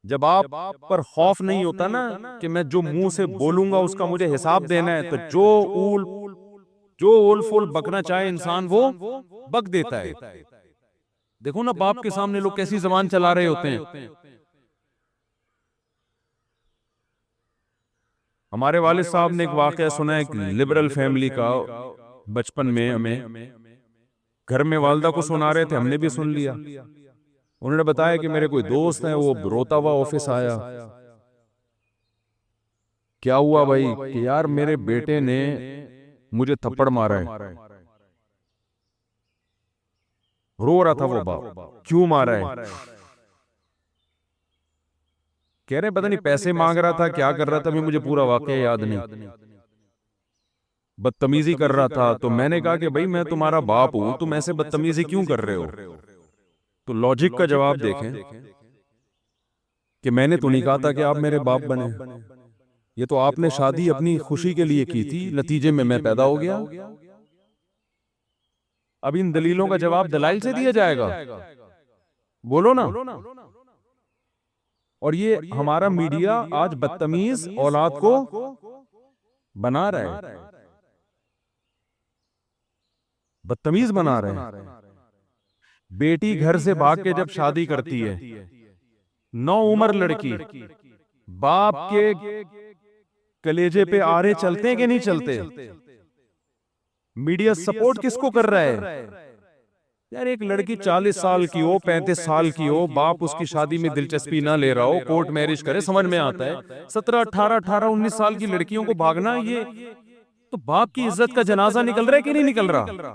جب آپ پر خوف نہیں ہوتا نا کہ میں جو منہ سے بولوں گا اس کا مجھے حساب دینا ہے، تو جو اول فول بکنا چاہے انسان وہ بک دیتا ہے۔ دیکھو نا باپ کے سامنے لوگ کیسی زبان چلا رہے ہوتے ہیں۔ ہمارے والد صاحب نے ایک واقعہ سنا ہے، ایک لبرل فیملی کا، بچپن میں ہمیں گھر میں والدہ کو سنا رہے تھے، ہم نے بھی سن لیا۔ انہوں نے بتایا کہ میرے کوئی دوست ہے، وہ روتا ہوا آفس آیا۔ کیا ہوا بھائی؟ کہ یار میرے بیٹے نے مجھے تھپڑ مارا ہے۔ رو رہا تھا وہ باپ، کیوں مارا ہے؟ کہہ رہے پتہ نہیں پیسے مانگ رہا تھا، کیا کر رہا تھا، مجھے پورا واقعہ یاد نہیں، بدتمیزی کر رہا تھا۔ تو میں نے کہا کہ بھائی میں تمہارا باپ ہوں، تم ایسے بدتمیزی کیوں کر رہے ہو؟ تو لاجک کا جواب دیکھیں کہ میں نے تو نہیں کہا تھا کہ آپ میرے باپ بنے، یہ تو آپ نے شادی اپنی خوشی کے لیے کی تھی، نتیجے میں پیدا ہو گیا۔ اب ان دلیلوں کا جواب دلائل سے دیا جائے گا؟ بولو نا۔ اور یہ ہمارا میڈیا آج بدتمیز اولاد کو بنا رہا ہے، بدتمیز بنا رہے ہیں۔ بیٹی گھر سے بھاگ کے جب شادی کرتی ہے، نو عمر لڑکی، باپ کے کلیجے پہ آرے چلتے ہیں کہ نہیں چلتے؟ میڈیا سپورٹ کس کو کر رہا ہے؟ یار ایک لڑکی 40 سال کی ہو، 35 سال کی ہو، باپ اس کی شادی میں دلچسپی نہ لے رہا ہو، کورٹ میرج کرے، سمجھ میں آتا ہے۔ 17، 18، 19 سال کی لڑکیوں کو بھاگنا، یہ تو باپ کی عزت کا جنازہ نکل رہا ہے کہ نہیں نکل رہا؟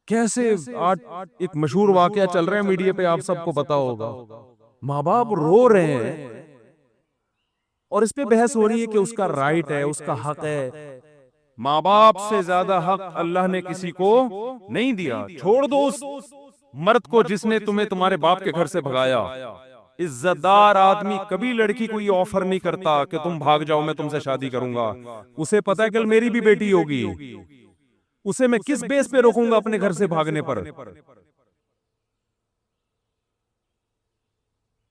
کیسے آج ایک مشہور واقعہ چل رہا ہے میڈیا پہ، آپ سب کو پتا ہوگا، ماں باپ رو رہے ہیں اور اس پہ بحث ہو رہی ہے کہ اس کا رائٹ ہے، اس کا حق ہے۔ ماں باپ سے زیادہ حق اللہ نے کسی کو نہیں دیا۔ چھوڑ دو اس مرد کو جس نے تمہیں تمہارے باپ کے گھر سے بھگایا۔ عزت دار آدمی کبھی لڑکی کو یہ آفر نہیں کرتا کہ تم بھاگ جاؤ میں تم سے شادی کروں گا، اسے پتا ہے کل میری بھی بیٹی ہوگی، اسے میں کس بیس پہ روکوں گا اپنے گھر سے بھاگنے پر؟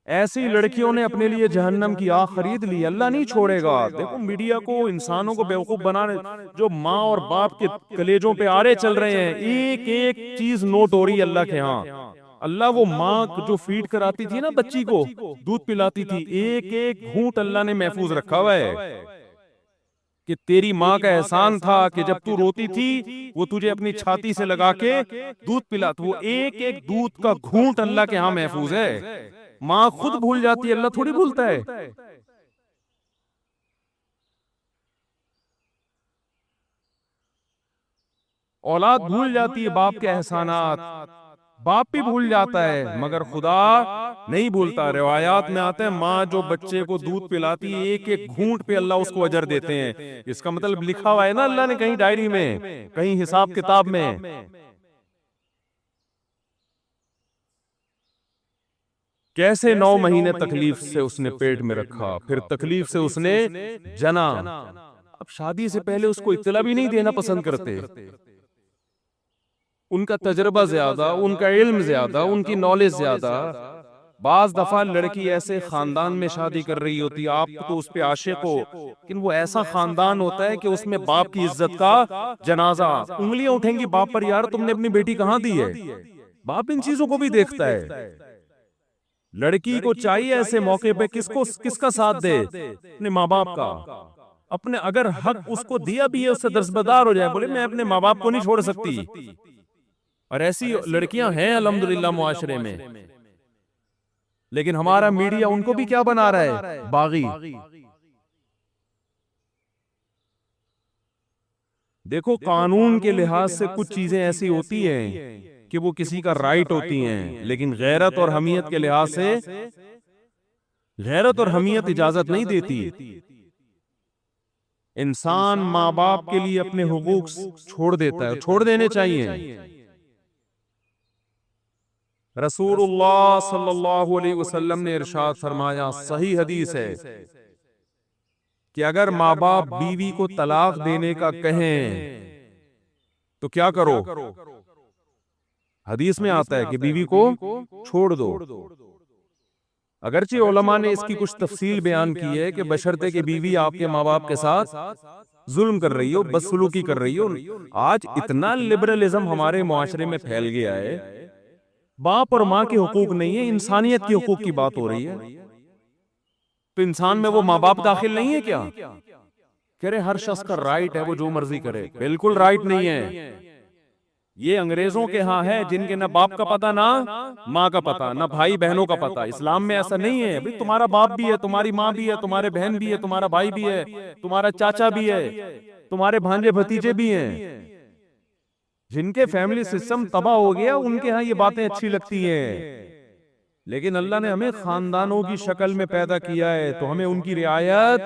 ایسی لڑکیوں نے اپنے لیے جہنم کی آگ خرید لی، اللہ نہیں چھوڑے گا۔ دیکھو میڈیا کو انسانوں کو بیوقوف بنانے، جو ماں اور باپ کے کلیجوں پہ آرے چل رہے ہیں، ایک ایک چیز نوٹ ہو رہی ہے اللہ کے ہاں۔ اللہ وہ ماں جو فیڈ کراتی تھی نا بچی کو، دودھ پلاتی تھی، ایک ایک گھونٹ اللہ نے محفوظ رکھا ہوا ہے کہ تیری ماں کا احسان تھا کہ جب تو روتی تھی وہ تجھے اپنی چھاتی سے لگا کے دودھ پلاتا، وہ ایک ایک دودھ کا گھونٹ اللہ کے ہاں محفوظ ہے۔ ماں خود بھول جاتی ہے، اللہ تھوڑی بھولتا ہے۔ اولاد بھول جاتی ہے باپ کے احسانات، باپ بھی بھول جاتا ہے مگر خدا نہیں بھولتا۔ روایات میں آتا ہے ماں جو بچے کو دودھ پلاتی ہے، ایک ایک گھونٹ پہ اللہ اس کو اجر دیتے ہیں۔ اس کا مطلب لکھا ہوا ہے نا اللہ نے کہیں ڈائری میں، کہیں حساب کتاب میں۔ کیسے 9 مہینے تکلیف سے اس نے پیٹ میں رکھا، پھر تکلیف سے اس نے جنا۔ اب شادی سے پہلے اس کو اطلاع بھی نہیں دینا پسند کرتے۔ ان کا تجربہ زیادہ، ان کا علم زیادہ، ان کی نالج زیادہ۔ بعض دفعہ لڑکی ایسے خاندان میں شادی کر رہی ہوتی، آپ تو اس پہ عاشق ہو، لیکن وہ ایسا خاندان ہوتا ہے کہ اس میں باپ کی عزت کا جنازہ، انگلیاں اٹھیں گی باپ پر، یار تم نے اپنی بیٹی کہاں دی ہے؟ باپ ان چیزوں کو بھی دیکھتا ہے۔ لڑکی کو چاہیے ایسے موقع پہ کس کا ساتھ دے؟ اپنے ماں باپ کا۔ اپنے اگر حق اس کو دیا بھی ہے اس سے دستبردار ہو جائے، بولے میں اپنے ماں باپ کو نہیں چھوڑ سکتی۔ اور ایسی لڑکیاں ہیں الحمدللہ معاشرے میں، لیکن ہمارا میڈیا ان کو بھی کیا بنا رہا ہے؟ باغی۔ دیکھو قانون کے لحاظ سے کچھ چیزیں ایسی ہوتی ہیں کہ وہ کسی کا رائٹ ہوتی ہیں، لیکن غیرت اور حمیت کے لحاظ سے غیرت اور حمیت اجازت نہیں دیتی۔ انسان ماں باپ کے لیے اپنے حقوق چھوڑ دیتا ہے، چھوڑ دینے چاہیے۔ رسول اللہ صلی اللہ علیہ وسلم نے ارشاد فرمایا، صحیح حدیث ہے، کہ اگر ماں باپ بیوی کو طلاق دینے کا کہیں تو کیا کرو؟ حدیث میں آتا ہے کہ بیوی کو چھوڑ دو. اگرچہ علماء نے اس کی کچھ تفصیل بیان کی ہے کہ بشرطے کہ بیوی آپ کے ماں باپ کے ساتھ ظلم کر رہی ہو, بدسلوکی کر رہی ہو. آج اتنا لبرلزم ہمارے معاشرے میں پھیل گیا ہے, باپ اور ماں کے حقوق نہیں ہے, انسانیت کے حقوق کی بات ہو رہی ہے. تو انسان میں وہ ماں باپ داخل نہیں ہے کیا؟ کہہ رہے ہر شخص کا رائٹ ہے وہ جو مرضی کرے. بالکل رائٹ نہیں ہے. یہ انگریزوں کے ہاں ہے جن کے نہ باپ کا پتہ نہ ماں کا پتہ, نہ بھائی بہنوں کا پتہ. اسلام میں ایسا نہیں ہے. بھئی تمہارا باپ بھی ہے, تمہاری ماں بھی ہے, تمہارے بہن بھی ہے, تمہارا بھائی بھی ہے, تمہارا چاچا بھی ہے, تمہارے بھانجے بھتیجے بھی ہیں. جن کے فیملی سسٹم تباہ ہو گیا ان کے ہاں یہ باتیں اچھی لگتی ہیں. لیکن اللہ نے ہمیں خاندانوں کی شکل میں پیدا کیا ہے تو ہمیں ان کی رعایت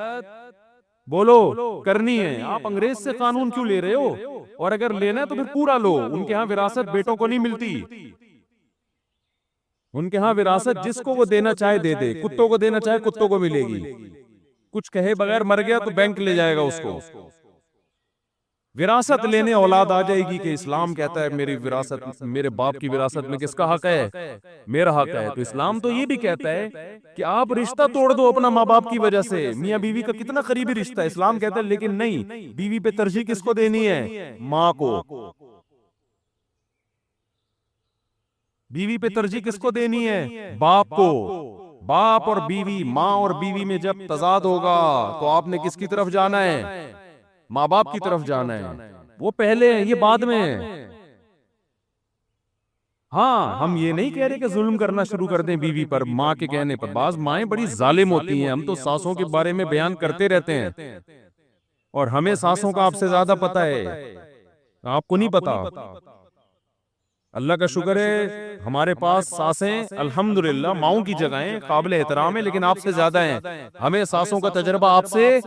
بولو کرنی ہے. آپ انگریز سے قانون کیوں لے رہے ہو؟ اور اگر لینا ہے تو پھر پورا لو. ان کے ہاں وراثت بیٹوں کو نہیں ملتی. ان کے ہاں وراثت جس کو وہ دینا چاہے دے دے. کتوں کو دینا چاہے کتوں کو ملے گی. کچھ کہے بغیر مر گیا تو بینک لے جائے گا اس کو. وراثت لینے اولاد آ جائے گی کہ اسلام کہتا ہے میری وراثت, میرے باپ کی وراثت میں کس کا حق ہے؟ میرا حق ہے. تو اسلام تو یہ بھی کہتا ہے کہ آپ رشتہ توڑ دو اپنا ماں باپ کی وجہ سے. میاں بیوی کا کتنا قریبی رشتہ ہے, اسلام کہتا ہے لیکن نہیں, بیوی پہ ترجیح کس کو دینی ہے؟ ماں کو. بیوی پہ ترجیح کس کو دینی ہے؟ باپ کو. باپ اور بیوی, ماں اور بیوی میں جب تضاد ہوگا تو آپ نے کس کی طرف جانا ہے؟ ماں باپ کی طرف جانا ہے. وہ پہلے ہے, یہ بعد میں ہے. ہاں ہم یہ نہیں کہہ رہے کہ ظلم کرنا شروع کر دیں بیوی پر ماں کے کہنے پر. بعض مائیں بڑی ظالم ہوتی ہیں. ہم تو ساسوں کے بارے میں بیان کرتے رہتے ہیں اور ہمیں ساسوں کا آپ سے زیادہ پتہ ہے, آپ کو نہیں پتا. اللہ کا شکر ہے ہمارے پاس ساسیں الحمدللہ ماؤں کی جگہیں قابل احترام ہیں, لیکن آپ سے زیادہ ہیں. ہمیں ساسوں کا تجربہ آپ سے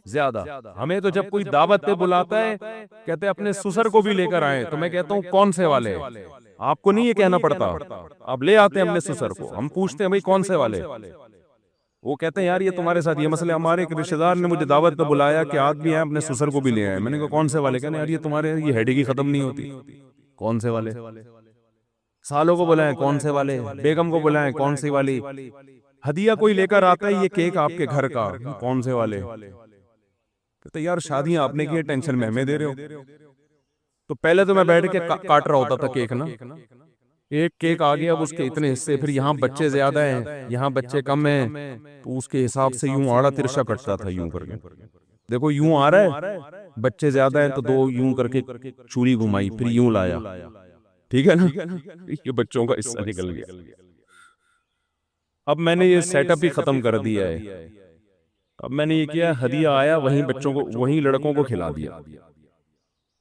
زیادہ. ہمیں تو جب کوئی دعوت پہ بلاتا ہے کہتے ہیں اپنے سسر کو بھی لے کر آئیں, تو میں کہتا ہوں کون سے والے؟ آپ کو نہیں یہ کہنا پڑتا, آپ لے آتے ہیں اپنے سسر کو. ہم پوچھتے ہیں بھئی کون سے والے؟ وہ کہتے ہیں یار یہ تمہارے ساتھ یہ مسئلہ. ہمارے ایک رشتہ دار نے مجھے دعوت پہ بلایا کہ آدمی ہے اپنے سسر کو بھی لے آئے. میں نے کہا کون سے والے؟ کہنے یار یہ تمہارے یہ ہیڈی کی ختم نہیں ہوتی. کون سے والے؟ سالوں کو بلائیں کون سے والے, بیگم کو بلائیں کون سی والی, ہدیہ کوئی لے کر آتا ہے یہ کیک آپ کے گھر کا کون سے والے. کہتے یار شادیاں آپ نے کی, ٹینشن میں ہمیں دے رہے ہو. تو پہلے تو میں بیٹھ کے کاٹ رہا ہوتا تھا کیک نا, ایک کیک آ گیا اب اس کے اتنے حصے, پھر یہاں بچے زیادہ ہیں یہاں بچے کم ہیں, تو اس کے حساب سے یوں آڑا ترشا کٹتا تھا یوں کر کے. دیکھو یوں آ رہا ہے, بچے زیادہ ہیں تو دو یوں کر کے چوری گھمائی, پھر یوں لایا, ٹھیک ہے نا, یہ بچوں کا حصہ نکل گیا. اب میں نے یہ سیٹ اپ ہی ختم کر دیا ہے. اب میں نے یہ کیا, ہدیہ آیا وہیں بچوں کو وہیں لڑکوں کو کھلا دیا.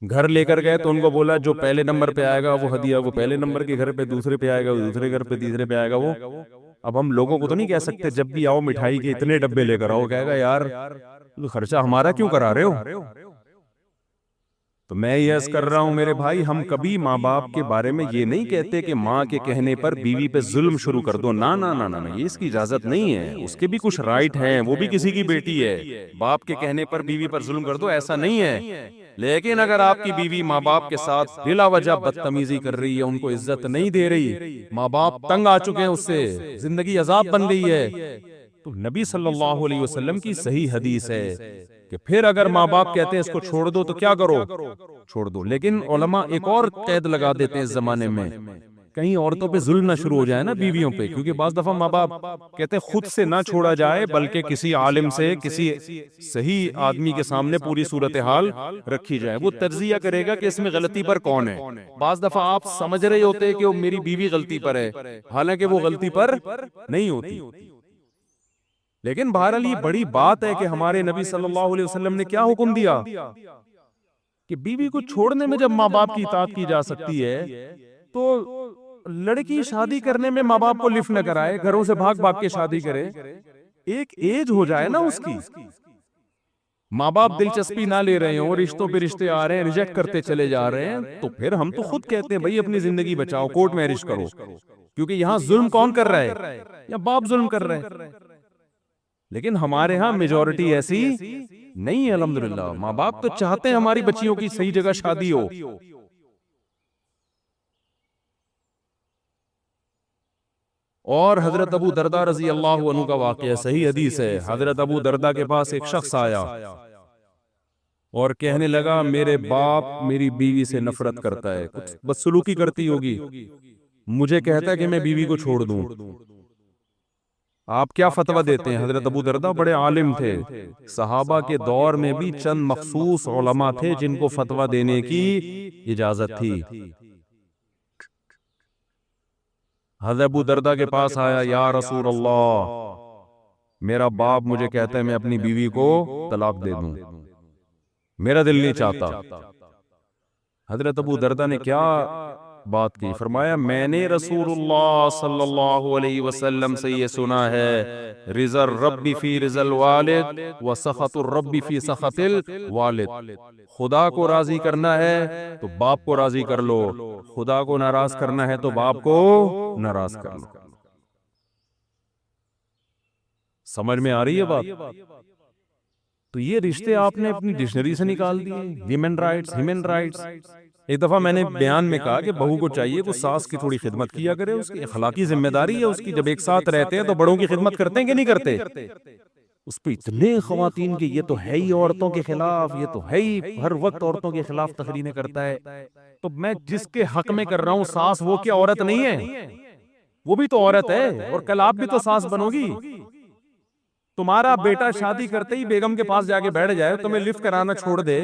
گھر لے کر گئے تو ان کو بولا جو پہلے نمبر پہ آئے گا وہ ہدیہ وہ پہلے نمبر کے گھر پہ, دوسرے پہ آئے گا وہ دوسرے گھر پہ, تیسرے پہ آئے گا وہ. اب ہم لوگوں کو تو نہیں کہہ سکتے جب بھی آؤ مٹھائی کے اتنے ڈبے لے کر آؤ, کہے گا یار خرچہ ہمارا کیوں کرا رہے ہو. تو میں یہ عرض کر رہا ہوں میرے بھائی, ہم کبھی ماں باپ کے بارے میں یہ نہیں کہتے کہ ماں کے کہنے پر بیوی پہ ظلم شروع کر دو. نا نا نا نا, یہ اس کی اجازت نہیں ہے. اس کے بھی کچھ رائٹ ہیں, وہ بھی کسی کی بیٹی ہے. باپ کے کہنے پر بیوی پر ظلم کر دو ایسا نہیں ہے. لیکن اگر آپ کی بیوی ماں باپ کے ساتھ بلا وجہ بدتمیزی کر رہی ہے, ان کو عزت نہیں دے رہی, ماں باپ تنگ آ چکے ہیں اس سے, زندگی عذاب بن گئی ہے, تو نبی صلی اللہ علیہ وسلم کی صحیح حدیث ہے کہ پھر اگر ماں باپ کہتے ہیں اس کو چھوڑ دو تو کیا کرو, چھوڑ دو. لیکن علماء ایک اور قید لگا دیتے ہیں اس زمانے میں, کہیں عورتوں پہ ظلم نہ شروع ہو جائے نا بیویوں پہ, کیونکہ بعض دفعہ ماں باپ کہتے ہیں خود سے نہ چھوڑا جائے بلکہ کسی عالم سے, کسی صحیح آدمی کے سامنے پوری صورتحال رکھی جائے. وہ تجزیہ کرے گا کہ اس میں غلطی پر کون ہے. بعض دفعہ آپ سمجھ رہے ہوتے کہ وہ میری بیوی غلطی پر ہے, حالانکہ وہ غلطی پر نہیں ہوتی. لیکن بہرحال یہ بڑی بات ہے کہ ہمارے نبی صلی اللہ علیہ وسلم نے کیا حکم دیا کہ بیوی کو چھوڑنے میں جب ماں باپ کی اطاعت کی جا سکتی ہے تو لڑکی شادی کرنے میں ماں باپ کو لفٹ نہ کرائے, گھروں سے بھاگ بھاگ کے شادی کرے. ایک ایج ہو جائے نا اس کی, ماں باپ دلچسپی نہ لے رہے ہوں, رشتوں پہ رشتے آ رہے ہیں, ریجیکٹ کرتے چلے جا رہے ہیں, تو پھر ہم تو خود کہتے ہیں بھائی اپنی زندگی بچاؤ, کورٹ میرج کرو. کیونکہ یہاں ظلم کون کر رہا ہے, یا باپ ظلم کر رہے ہیں. لیکن ہمارے ہاں میجورٹی ایسی نہیں ہے الحمدللہ. ماں باپ تو چاہتے ہیں ہماری بچیوں کی صحیح جگہ شادی ہو. اور حضرت ابو دردہ رضی اللہ عنہ کا واقعہ صحیح حدیث ہے، حضرت ابو دردہ کے پاس ایک شخص آیا اور کہنے لگا میرے باپ میری بیوی سے نفرت کرتا ہے، کچھ بدسلوکی کرتی ہوگی، مجھے کہتا ہے کہ میں بیوی کو چھوڑ دوں، آپ کیا فتویٰ دیتے ہیں؟ حضرت ابو دردہ بڑے عالم تھے، صحابہ کے دور میں بھی چند مخصوص علماء تھے جن کو فتویٰ دینے کی اجازت تھی۔ حضرت ابو دردہ کے پاس آیا، یا رسول اللہ میرا باپ مجھے کہتا ہے میں اپنی بیوی کو طلاق دے دوں، میرا دل نہیں چاہتا۔ حضرت ابو دردہ نے کیا بات کی؟ فرمایا میں نے رسول اللہ صلی اللہ علیہ وسلم سے یہ سنا ہے، رضا الرب فی رضا الوالد و سخط الرب فی سخط الوالد، خدا کو راضی کرنا ہے تو باپ کو راضی کر لو، خدا کو ناراض کرنا ہے تو باپ کو ناراض کر لو۔ سمجھ میں آ رہی ہے بات؟ تو یہ رشتے آپ نے اپنی ڈکشنری سے نکال دیے، ویمن رائٹس، ہیومن رائٹس۔ ایک دفعہ میں نے بیان میں کہا کہ بہو کو چاہیے کہ ساس کی تھوڑی خدمت کیا کرے، اس کی اخلاقی ذمہ داری ہے اس کی، جب ایک ساتھ رہتے ہیں تو بڑوں کی خدمت کرتے ہیں کہ نہیں کرتے؟ اس پہ اتنے خواتین کی یہ تو ہے ہی عورتوں کے خلاف، یہ تو ہے ہی ہر وقت عورتوں کے خلاف تقریریں کرتا ہے۔ تو میں جس کے حق میں کر رہا ہوں ساس، وہ کیا عورت نہیں ہے؟ وہ بھی تو عورت ہے، اور کل آپ بھی تو ساس بنو گی۔ تمہارا بیٹا شادی کرتے ہی بیگم کے پاس جا کے بیٹھ جائے، تمہیں لفٹ کرانا چھوڑ دے،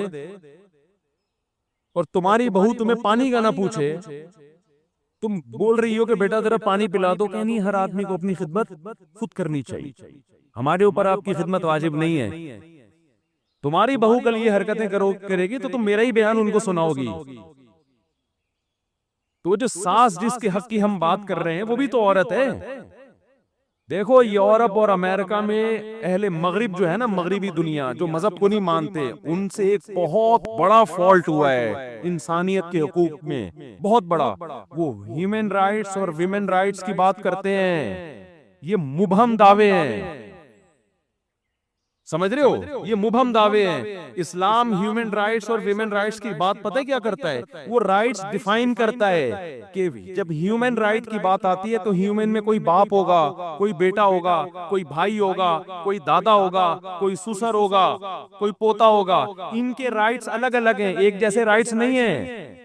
اور تمہاری بہو تمہیں پانی کا نہ پوچھے، تم بول رہی ہو کہ بیٹا ذرا پانی پلا دو، کہ نہیں ہر آدمی کو اپنی خدمت خود کرنی چاہیے، ہمارے اوپر آپ کی خدمت واجب نہیں ہے۔ تمہاری بہو کل یہ حرکتیں کرے گی تو تم میرا ہی بیان ان کو سناؤ گی۔ تو جو ساس جس کے حق کی ہم بات کر رہے ہیں وہ بھی تو عورت ہے۔ دیکھو یورپ اور امریکہ میں اہل مغرب جو ہے نا، مغربی دنیا جو مذہب کو نہیں مانتے، ان سے ایک بہت بڑا فالٹ ہوا ہے انسانیت کے حقوق میں، بہت بڑا۔ وہ ہیومن رائٹس اور ویمن رائٹس کی بات کرتے ہیں، یہ مبہم دعوے ہیں، سمجھ رہے ہو؟ یہ مبہم دعوے ہیں۔ اسلام ہیومن رائٹس اور ویمن رائٹس کی بات پتہ ہے کیا کرتا ہے؟ وہ رائٹس ڈیفائن کرتا ہے کہ جب ہیومن رائٹ کی بات آتی ہے تو ہیومن میں کوئی باپ ہوگا، کوئی بیٹا ہوگا، کوئی بھائی ہوگا، کوئی دادا ہوگا، کوئی سسر ہوگا، کوئی پوتا ہوگا، ان کے رائٹس الگ الگ ہیں، ایک جیسے رائٹس نہیں ہیں۔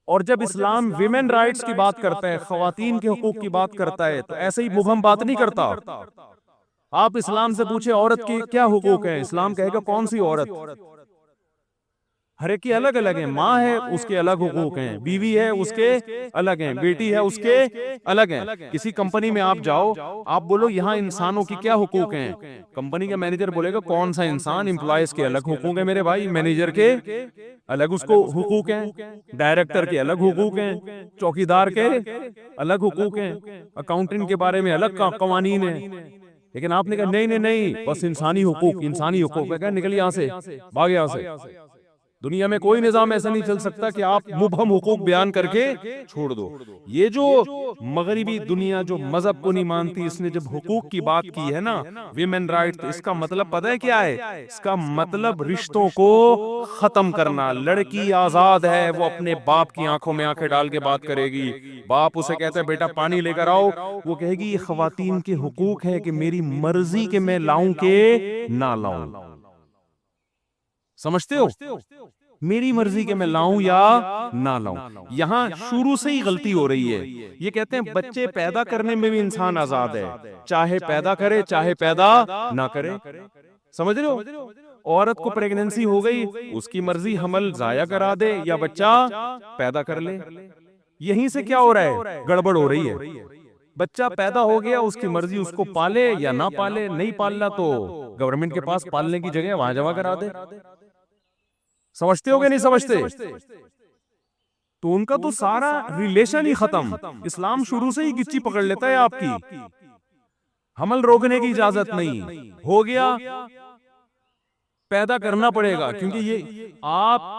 اور جب اسلام ویمن رائٹس کی بات کرتا ہے، خواتین کے حقوق کی بات کرتا ہے، تو ایسے ہی مبہم بات نہیں کرتا۔ آپ اسلام سے پوچھیں عورت کی کیا حقوق ہیں، اسلام کہے گا کون سی عورت؟ ہر ایک کی الگ الگ ہیں، ماں ہے اس کے الگ حقوق ہیں، بیوی ہے اس کے الگ ہیں، بیٹی ہے اس کے الگ ہیں۔ کسی کمپنی میں آپ جاؤ، آپ بولو یہاں انسانوں کی کیا حقوق ہیں، کمپنی کا مینیجر بولے گا کون سا انسان؟ امپلائیز کے الگ حقوق ہیں میرے بھائی، مینیجر کے الگ اس کو حقوق ہیں، ڈائریکٹر کے الگ حقوق ہیں، چوکیدار کے الگ حقوق ہیں، اکاؤنٹنٹ کے بارے میں الگ قوانین ہیں۔ لیکن آپ نے کہا نہیں نہیں نہیں، بس انسانی حقوق، انسانی حقوق ہے، کہا نکل یہاں سے، بھاگ یہاں سے۔ دنیا میں کوئی نظام ایسا نہیں چل سکتا کہ آپ مبہم حقوق بیان کر کے چھوڑ دو۔ یہ جو مغربی دنیا جو مذہب کو نہیں مانتی، اس نے جب حقوق کی بات کی ہے نا، ویمن رائٹ، اس کا مطلب پتہ ہے کیا ہے؟ اس کا مطلب رشتوں کو ختم کرنا۔ لڑکی آزاد ہے، وہ اپنے باپ کی آنکھوں میں آنکھیں ڈال کے بات کرے گی، باپ اسے کہتا ہے بیٹا پانی لے کر آؤ، وہ کہے گی یہ خواتین کے حقوق ہے کہ میری مرضی کہ میں لاؤں کہ نہ لاؤں۔ سمجھتے ہو؟ میری مرضی کہ میں لاؤں یا نہ لاؤں۔ یہاں شروع سے ہی غلطی ہو رہی ہے۔ یہ کہتے ہیں بچے پیدا کرنے میں بھی انسان آزاد ہے، چاہے پیدا کرے چاہے پیدا نہ کرے۔ سمجھ رہے ہو؟ عورت کو پریگننسی ہو گئی، اس کی مرضی حمل ضائع کرا دے یا بچہ پیدا کر لے۔ یہیں سے کیا ہو رہا ہے؟ گڑبڑ ہو رہی ہے۔ بچہ پیدا ہو گیا، اس کی مرضی اس کو پالے یا نہ پالے، نہیں پالنا تو گورنمنٹ کے پاس پالنے کی جگہ وہاں جمع کرا دے۔ سمجھتے ہو کہ نہیں سمجھتے؟ تو ان کا تو سارا ریلیشن ہی ختم۔ اسلام شروع سے ہی گچی پکڑ لیتا ہے آپ کی، حمل روکنے کی اجازت نہیں، ہو گیا پیدا کرنا پڑے گا، کیونکہ یہ آپ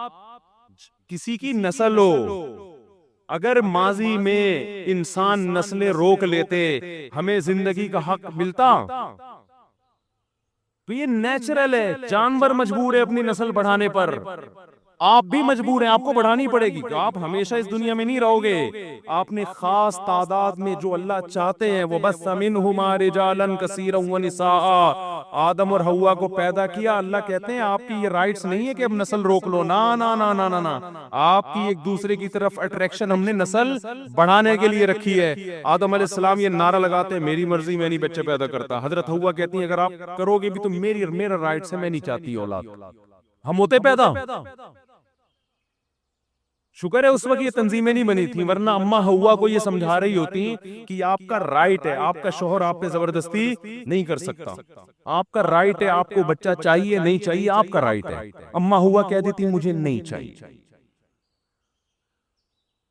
کسی کی نسل ہو۔ اگر ماضی میں انسان نسلیں روک لیتے، ہمیں زندگی کا حق ملتا؟ تو یہ نیچرل ہے، جانور مجبور ہے اپنی نسل بڑھانے پر۔ آپ بھی مجبور ہیں، آپ کو بڑھانی پڑے گی کہ آپ ہمیشہ اس دنیا میں نہیں رہو گے. آپ نے خاص تعداد میں جو اللہ چاہتے ہیں وہ بس منہما رجالا کثیرا ونساء، آدم اور حوا کو پیدا کیا. اللہ کہتے ہیں آپ کی یہ رائٹس نہیں ہے کہ اب نسل روک لو، نا نا نا نا نا نا، آپ کی ایک دوسرے کی طرف اٹریکشن ہم نے نسل بڑھانے کے لیے رکھی ہے. آدم علیہ السلام یہ نعرہ لگاتے ہیں میری مرضی میں نہیں بچے پیدا کرتا. حضرت حوا کہتی ہیں اگر آپ کرو گے بھی تو میرا رائٹس ہے، میں نہیں چاہتی اولاد. ہم ہوتے پیدا. شکر ہے اس وقت یہ تنظیمیں نہیں بنی تھیں، ورنہ اماں حوا کو یہ سمجھا رہی ہوتی کہ یہ آپ کا رائٹ ہے، آپ کا شوہر آپ پہ زبردستی نہیں کر سکتا، آپ کا رائٹ ہے، آپ کو بچہ چاہیے نہیں چاہیے آپ کا رائٹ ہے. اماں حوا کہہ دیتی مجھے نہیں چاہیے.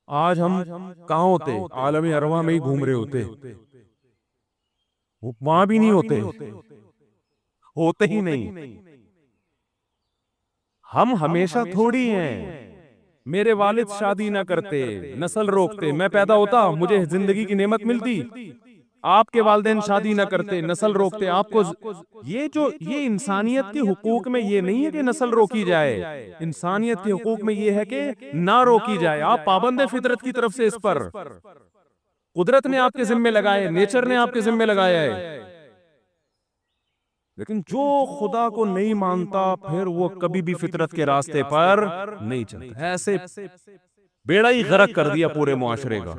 آج ہم کہاں ہوتے؟ عالم ارواح میں ہی گھوم رہے ہوتے، وہاں بھی نہیں ہوتے ہی نہیں. ہم ہمیشہ تھوڑی ہیں. میرے والد شادی نہ کرتے، نسل روکتے، میں پیدا ہوتا، مجھے زندگی کی نعمت ملتی. آپ کے والدین شادی نہ کرتے، نسل روکتے، آپ کو یہ انسانیت کے حقوق میں یہ نہیں ہے کہ نسل روکی جائے. انسانیت کے حقوق میں یہ ہے کہ نہ روکی جائے. آپ پابند ہیں فطرت کی طرف سے اس پر. قدرت نے آپ کے ذمے لگائے، نیچر نے آپ کے ذمے لگایا ہے. لیکن جو خدا کو نہیں مانتا پھر وہ کبھی بھی فطرت کے راستے پر نہیں چلتا. ایسے بیڑا ہی غرق کر دیا پورے معاشرے کا.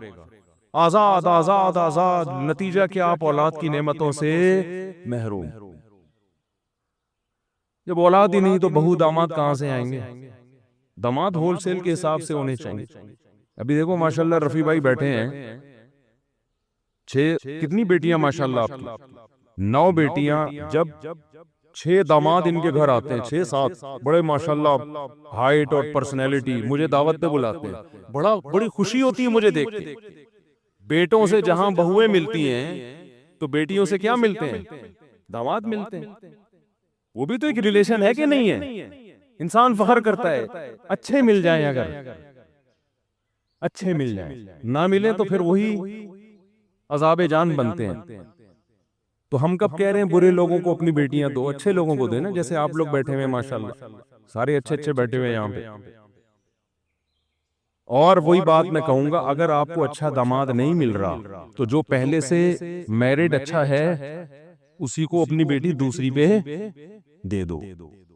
آزاد آزاد آزاد، نتیجہ کیا؟ آپ اولاد کی نعمتوں سے محروم. جب اولاد ہی نہیں تو بہو داماد کہاں سے آئیں گے؟ داماد ہول سیل کے حساب سے ہونے چاہیے. ابھی دیکھو ماشاءاللہ رفیع بھائی بیٹھے ہیں، کتنی بیٹیاں ماشاءاللہ آپ کی؟ 9 بیٹیاں. جب 6 داماد ان کے گھر آتے ہیں، 6-7 بڑے ماشاءاللہ ہائٹ اور پرسنالٹی، مجھے دعوت پہ بلاتے ہیں، بڑی خوشی ہوتی ہے مجھے دیکھ کے. بیٹوں سے جہاں بہویں ملتی ہیں تو بیٹیوں سے کیا ملتے ہیں؟ داماد ملتے ہیں. وہ بھی تو ایک ریلیشن ہے کہ نہیں ہے؟ انسان فخر کرتا ہے اچھے مل جائیں، اگر اچھے مل جائیں، نہ ملیں تو پھر وہی عذاب جان بنتے ہیں. تو ہم کب کہہ رہے ہیں برے لوگوں کو اپنی بیٹیاں دو، اچھے لوگوں کو دے نا. جیسے آپ لوگ بیٹھے ہوئے ماشاءاللہ سارے اچھے اچھے بیٹھے ہوئے یہاں پہ. اور وہی بات میں کہوں گا، اگر آپ کو اچھا داماد نہیں مل رہا تو جو پہلے سے میرڈ اچھا ہے اسی کو اپنی بیٹی دوسری پہ دے دو.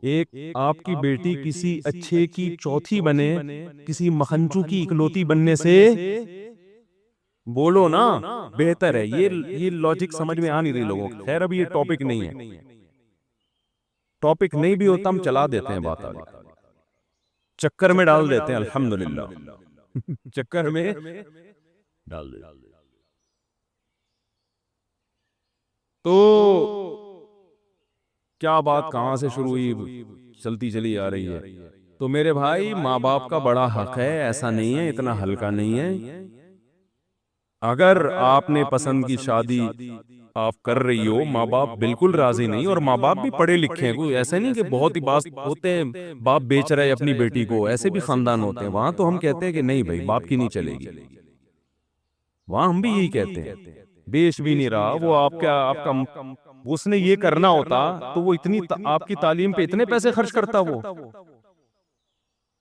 ایک آپ کی بیٹی کسی اچھے کی چوتھی بنے کسی مکھنچو کی اکلوتی بننے سے بولو نا بہتر ہے. یہ لاجک سمجھ میں آ نہیں رہی لوگوں کو. خیر ابھی یہ ٹاپک نہیں ہے، ٹاپک نہیں بھی ہوتا ہم چلا دیتے ہیں بات آگے، چکر میں ڈال دیتے ہیں. الحمدللہ چکر میں ڈال دیتے. تو کیا بات کہاں سے شروع ہوئی، چلتی چلی آ رہی ہے. تو میرے بھائی ماں باپ کا بڑا حق ہے، ایسا نہیں ہے، اتنا ہلکا نہیں ہے. اگر آپ نے پسند کی شادی آپ کر رہی ہو، ماں باپ بالکل راضی نہیں، اور ماں باپ بھی پڑھے لکھے ہیں، کوئی ایسا نہیں کہ بہت ہی باس ہوتے ہیں باپ بیچ رہے اپنی بیٹی کو، ایسے بھی خاندان ہوتے ہیں. وہاں تو ہم کہتے ہیں کہ نہیں بھائی باپ کی نہیں چلے گی. وہاں ہم بھی یہی کہتے ہیں. بیچ بھی نہیں رہا وہ، آپ کا اس نے یہ کرنا ہوتا تو وہ اتنی آپ کی تعلیم پہ اتنے پیسے خرچ کرتا. وہ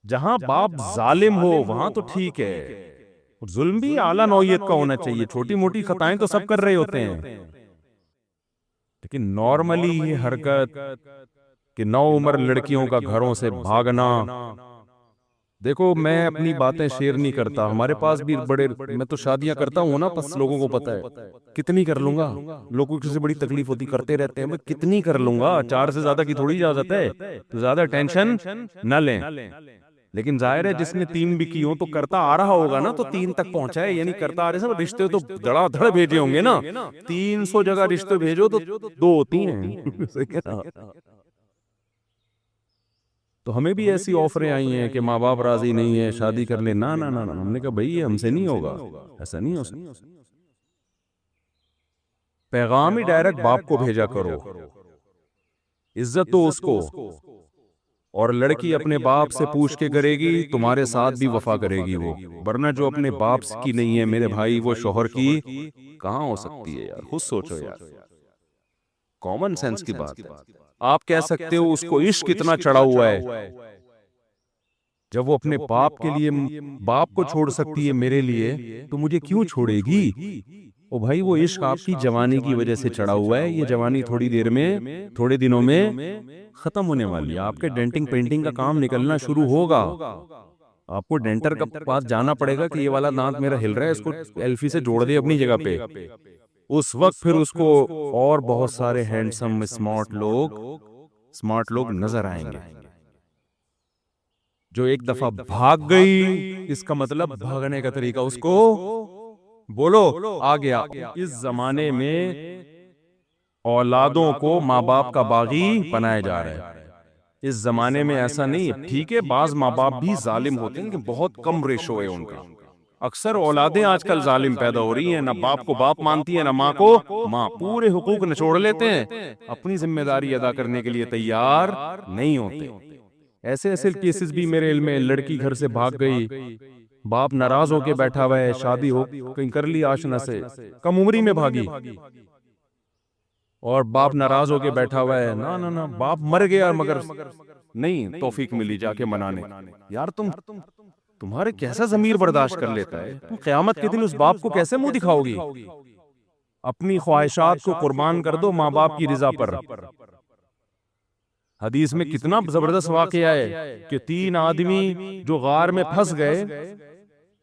جہاں باپ ظالم ہو وہاں تو ٹھیک ہے، ظلم بھی اعلیٰ نوعیت کا ہونا چاہیے. چھوٹی موٹی خطائیں تو سب کر رہے ہوتے ہیں، لیکن نارملی یہ حرکت کہ نو عمر لڑکیوں کا گھروں سے بھاگنا. دیکھو میں اپنی باتیں شیئر نہیں کرتا، ہمارے پاس بھی بڑے، میں تو شادیاں کرتا ہوں نا، بس لوگوں کو پتا ہے کتنی کر لوں گا. لوگوں کی سے بڑی تکلیف ہوتی، کرتے رہتے ہیں، میں کتنی کر لوں گا، 4 سے زیادہ کی تھوڑی اجازت ہے، تو زیادہ ٹینشن نہ لیں. لیکن ظاہر ہے جس نے 3 بھی کی ہوں تو کرتا آ رہا ہوگا نا، تو 3 تک پہنچا ہے، یعنی کرتا آ رہے ہیں. رشتے تو دڑا دھڑ بھیجے ہوں گے نا، 300 جگہ رشتے بھیجو تو 2 ہوتی ہیں. تو ہمیں بھی ایسی آفریں آئی ہیں کہ ماں باپ راضی نہیں ہے، شادی کر لیں. نا نا نا، ہم نے کہا بھائی یہ ہم سے نہیں ہوگا، ایسا نہیں ہو سکتا. پیغام ہی ڈائریکٹ باپ کو بھیجا کرو، عزت دو اس کو. اور لڑکی اپنے باپ سے پوچھ کے کرے گی تمہارے ساتھ بھی وفا کرے گی وہ، ورنہ جو اپنے باپ کی نہیں ہے میرے بھائی وہ شوہر کی کہاں ہو سکتی ہے. یار خود سوچو یار، کامن سینس کی بات ہے. آپ کہہ سکتے ہو اس کو عشق اتنا چڑھا ہوا ہے، جب وہ اپنے باپ کے لیے باپ کو چھوڑ سکتی ہے میرے لیے تو مجھے کیوں چھوڑے گی؟ او بھائی وہ عشق آپ کی جوانی کی وجہ سے چڑھا ہوا ہے، یہ جوانی تھوڑی دیر میں، تھوڑے دنوں میں ختم ہونے والی ہے، آپ کے ڈینٹنگ پینٹنگ کا کام نکلنا شروع ہوگا، آپ کو ڈینٹر کا پاس جانا پڑے گا کہ یہ والا دانت میرا ہل رہا ہے، اس کو ایلفی سے جوڑ دے اپنی جگہ پہ۔ اس وقت پھر اس کو اور بہت سارے ہینڈسم اسمارٹ لوگ نظر آئیں گے۔ جو ایک دفعہ بھاگ گئی، اس کا مطلب بھاگنے کا طریقہ اس کو بولو آ گیا۔ اس زمانے میں اولادوں کو ماں باپ کا باغی بنایا جا رہا ہے، اس زمانے میں ایسا نہیں۔ ٹھیک ہے بعض ماں باپ بھی ظالم ہوتے ہیں لیکن بہت کم ریشو ہے ان کا۔ اکثر اولادیں آج کل ظالم پیدا ہو رہی ہیں، نہ باپ کو باپ مانتی ہیں نہ ماں کو ماں، پورے حقوق نچوڑ لیتے ہیں، اپنی ذمہ داری ادا کرنے کے لیے تیار نہیں ہوتے۔ ایسے ایسے کیسز بھی میرے علم میں، لڑکی گھر سے بھاگ گئی، باپ ناراض ہو کے بیٹھا ہوا ہے، شادی ہو کہیں کر لی آشنا سے، کم عمری میں بھاگی، اور باپ ناراض ہو کے بیٹھا ہوا ہے، نہ نہ نہ باپ مر گیا مگر نہیں توفیق ملی جا کے منانے۔ یار تمہارے کیسا ضمیر برداشت کر لیتا ہے؟ تم قیامت کے دن اس باپ کو کیسے منہ دکھاؤ گی؟ اپنی خواہشات کو قربان کر دو ماں باپ کی رضا پر۔ حدیث میں کتنا زبردست واقعہ ہے کہ 3 آدمی جو غار میں پھنس گئے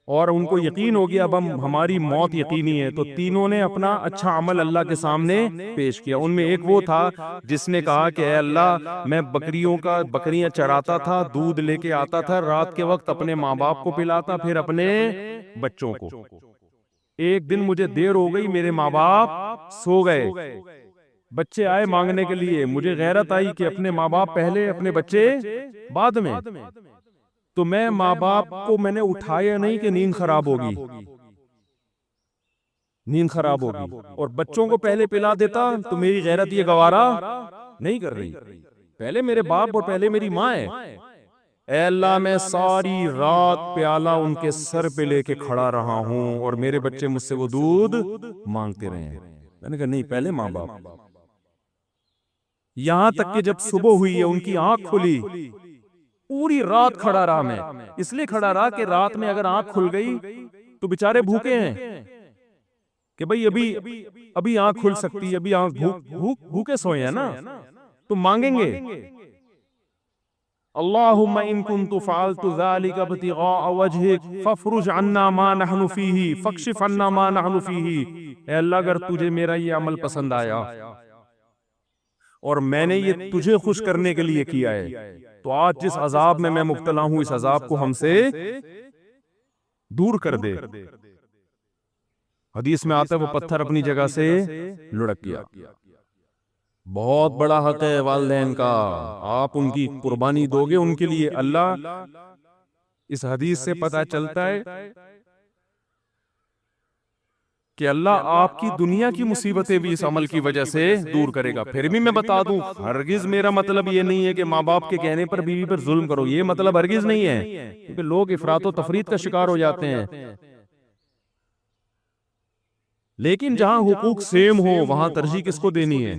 اور ان کو یقین ہو گیا اب ہماری موت یقینی ہے، تو تینوں نے اپنا اچھا عمل اللہ کے سامنے پیش کیا۔ ان میں ایک وہ تھا جس نے کہا کہ اے اللہ میں بکریاں چراتا تھا، دودھ لے کے آتا تھا، رات کے وقت اپنے ماں باپ کو پلاتا، پھر اپنے بچوں کو۔ ایک دن مجھے دیر ہو گئی، میرے ماں باپ سو گئے، بچے آئے مانگنے کے لیے، مجھے غیرت آئی کہ اپنے ماں باپ پہلے اپنے بچے بعد میں، تو میں ماں باپ کو میں نے اٹھایا نہیں کہ نیند خراب ہوگی، اور بچوں کو پہلے پلا دیتا تو میری غیرت یہ گوارا نہیں کر رہی، پہلے میرے باپ اور پہلے میری ماں ہے۔ اے اللہ میں ساری رات پیالہ ان کے سر پہ لے کے کھڑا رہا ہوں اور میرے بچے مجھ سے وہ دودھ مانگتے رہے ہیں، میں نے کہا نہیں پہلے ماں باپ۔ یہاں تک کہ جب صبح ہوئی ہے ان کی آنکھ کھلی، پوری رات کھڑا رہا میں، اس لیے کھڑا رہا کہ رات میں اگر آنکھ کھل گئی تو بیچارے بھوکے ہیں کہ بھئی ابھی آنکھ کھل سکتی ہے، ابھی آنکھ بھوکے سوئے ہیں نا، تو مانگیں گے اللہم ان کنت فعلت ذلک ابتغاء وجہک فافرج عنا ما نحن فیہ فاکشف عنا ما نحن فیہ۔ اے اللہ اگر تجھے میرا یہ عمل پسند آیا اور میں نے یہ تجھے خوش کرنے کے لیے کیا ہے تو آج جس عذاب میں مبتلا ہوں اس عذاب کو ہم سے دور کر دے۔ حدیث میں آتا ہے وہ پتھر اپنی جگہ سے لڑک گیا۔ بہت بڑا حق ہے والدین کا، آپ ان کی قربانی دو گے ان کے لیے۔ اللہ اس حدیث سے پتہ چلتا ہے کہ اللہ آپ کی دنیا کی مصیبتیں بھی اس عمل کی وجہ سے دور کرے گا۔ پھر بھی میں بتا دوں ہرگز میرا مطلب یہ نہیں ہے کہ ماں باپ کے کہنے پر بیوی پر ظلم کرو، یہ مطلب ہرگز نہیں ہے، کیونکہ لوگ افراط و تفریط کا شکار ہو جاتے ہیں۔ لیکن جہاں حقوق سیم ہو وہاں ترجیح کس کو دینی ہے؟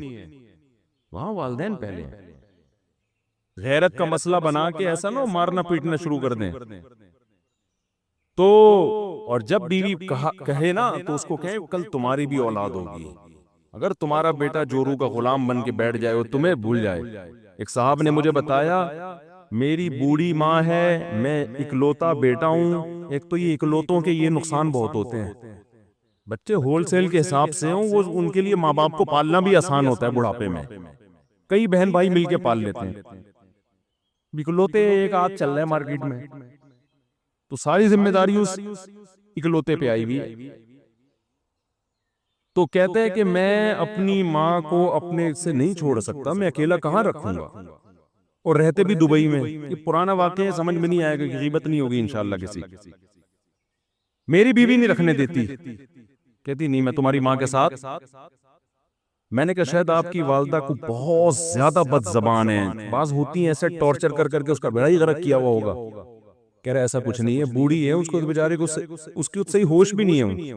وہاں والدین پہلے ہیں۔ غیرت کا مسئلہ بنا کے ایسا نہ مارنا پیٹنا شروع کر دیں تو، اور جب بیوی کہے نا تو اس کو کہے کل تمہاری بھی اولاد ہوگی، اگر تمہارا بیٹا جورو کا غلام بن کے بیٹھ جائے اور تمہیں بھول جائے۔ ایک صاحب نے مجھے بتایا میری بوڑھی ماں ہے، میں اکلوتا بیٹا ہوں، ایک تو یہ اکلوتوں کے یہ نقصان بہت ہوتے ہیں، بچے ہول سیل کے حساب سے ہوں وہ ان کے لیے ماں باپ کو پالنا بھی آسان ہوتا ہے بڑھاپے میں، کئی بہن بھائی مل کے پال لیتے ہیں، اکلوتے ایک آدھ چل رہے ہیں مارکیٹ میں تو ساری ذمہ داری اس اکلوتے پہ آئی ہوئی ہے۔ تو کہتے ہیں کہ میں اپنی ماں کو اپنے سے نہیں چھوڑ سکتا، میں اکیلا کہاں رکھوں گا، اور رہتے بھی دبئی میں۔ یہ پرانا واقعہ سمجھ میں نہیں آئے گا کہ غیبت نہیں ہوگی انشاءاللہ کسی۔ میری بیوی نہیں رکھنے دیتی، کہتی نہیں میں تمہاری ماں کے ساتھ۔ میں نے کہا شاید آپ کی والدہ کو بہت زیادہ بد زبان ہے، بعض ہوتی ہیں ایسے ٹارچر کر کر کے اس کا بڑا ہی غرق کیا ہوا ہوگا۔ کہہ رہا ایسا کچھ نہیں ہے، بوڑھی ہے، اس کو بیچارے کو اس کی صحیح ہوش بھی نہیں ہے،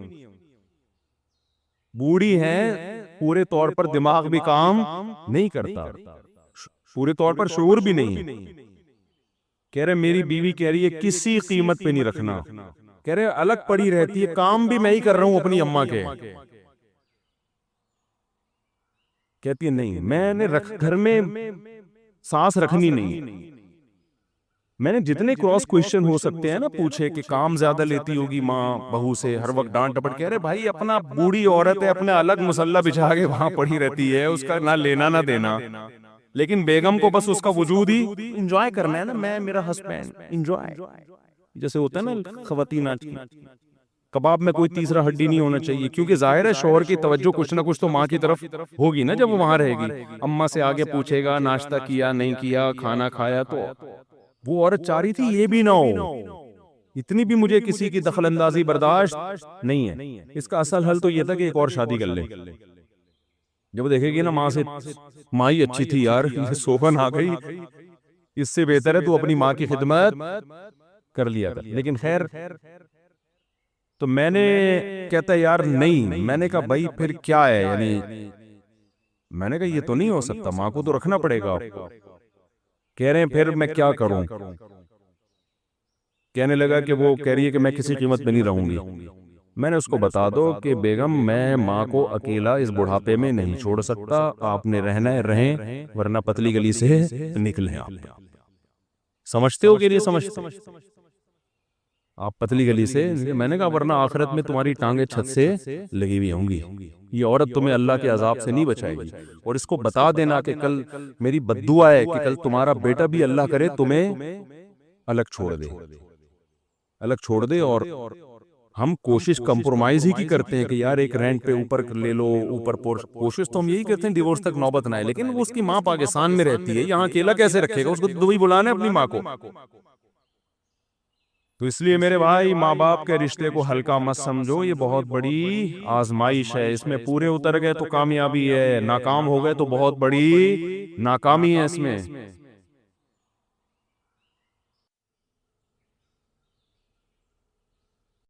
بوڑھی ہے، پورے طور پر دماغ بھی کام نہیں کرتا، پورے طور پر شعور بھی نہیں ہے۔ کہہ رہے میری بیوی کہہ رہی ہے کسی قیمت پہ نہیں رکھنا، کہہ رہے الگ پڑی رہتی ہے، کام بھی میں ہی کر رہا ہوں اپنی اماں کے، کہتی ہے نہیں میں نے گھر میں سانس رکھنی نہیں۔ میں نے جتنے کراس کوشچن ہو سکتے ہیں نا پوچھے کہ کام زیادہ لیتی ہوگی ماں بہو سے، ہر وقت ڈانٹ ڈپٹ، کہہ رہے بھائی اپنا بوڑھی عورت ہے، اپنا الگ مسلح بچھا کے وہاں پڑی رہتی ہے، اس کا نہ لینا نہ دینا، لیکن بیگم کو بس اس کا وجود ہی انجوائے کرنا ہے نا، میں میرا ہسبینڈ انجوائے، جیسے ہوتا ہے نا خواتین آج کی، کباب میں کوئی تیسرا ہڈی نہیں ہونا چاہیے، کیونکہ ظاہر ہے شوہر کی توجہ کچھ نہ کچھ تو ماں کی طرف ہوگی نا جب وہ وہاں رہے گی، اماں سے آگے پوچھے گا ناشتہ کیا نہیں کیا، کھانا کھایا، تو وہ عورت چاہ رہی تھی یہ بھی نہ ہو، اتنی بھی مجھے کسی کی دخل اندازی برداشت نہیں ہے۔ اس کا اصل حل تو یہ تھا کہ ایک اور شادی کر لے، جب وہ دیکھے گی نا ماں سے، ماں ہی اچھی تھی یار، یہ سوہن آ گئی، اس سے بہتر ہے تو اپنی ماں کی خدمت کر لیا کر، لیکن خیر تو میں نے کہتا ہے یار نہیں، میں نے کہا بھائی پھر کیا ہے، یعنی میں نے کہا یہ تو نہیں ہو سکتا، ماں کو تو رکھنا پڑے گا، کہہ رہے ہیں پھر میں کیا کروں، کہنے لگا کہ وہ کہہ رہی ہے کہ میں کسی قیمت پہ نہیں رہوں گی، میں نے اس کو بتا دو کہ بیگم میں ماں کو اکیلا اس بڑھاپے میں نہیں چھوڑ سکتا، آپ نے رہنا ہے رہیں، ورنہ پتلی گلی سے نکلیں آپ، سمجھتے ہو کہ نہیں سمجھتے آپ پتلی گلی سے، میں نے کہا ورنہ آخرت میں تمہاری ٹانگیں چھت سے لگی ہوئی ہوں گی، یہ عورت تمہیں اللہ کے عذاب سے نہیں بچائے گی، اور اس کو بتا دینا کہ کل میری بد دعا ہے کہ کل تمہارا بیٹا بھی اللہ کرے تمہیں الگ چھوڑ دے، الگ چھوڑ دے، اور ہم کوشش کمپرومائز ہی کی کرتے ہیں کہ یار ایک رینٹ پہ اوپر لے لو، اوپر کوشش تو ہم یہی کرتے ہیں ڈیورس تک نوبت نہ آئے، لیکن وہ اس کی ماں پاکستان میں رہتی ہے، یہاں اکیلا کیسے رکھے گا، اس کو دبئی بلانا ہے اپنی ماں کو، تو اس لیے میرے بھائی ماں باپ کے رشتے کو ہلکا مت سمجھو، یہ بہت بڑی آزمائش ہے، اس میں پورے اتر گئے تو کامیابی ہے، ناکام ہو گئے تو بہت بڑی ناکامی ہے اس میں،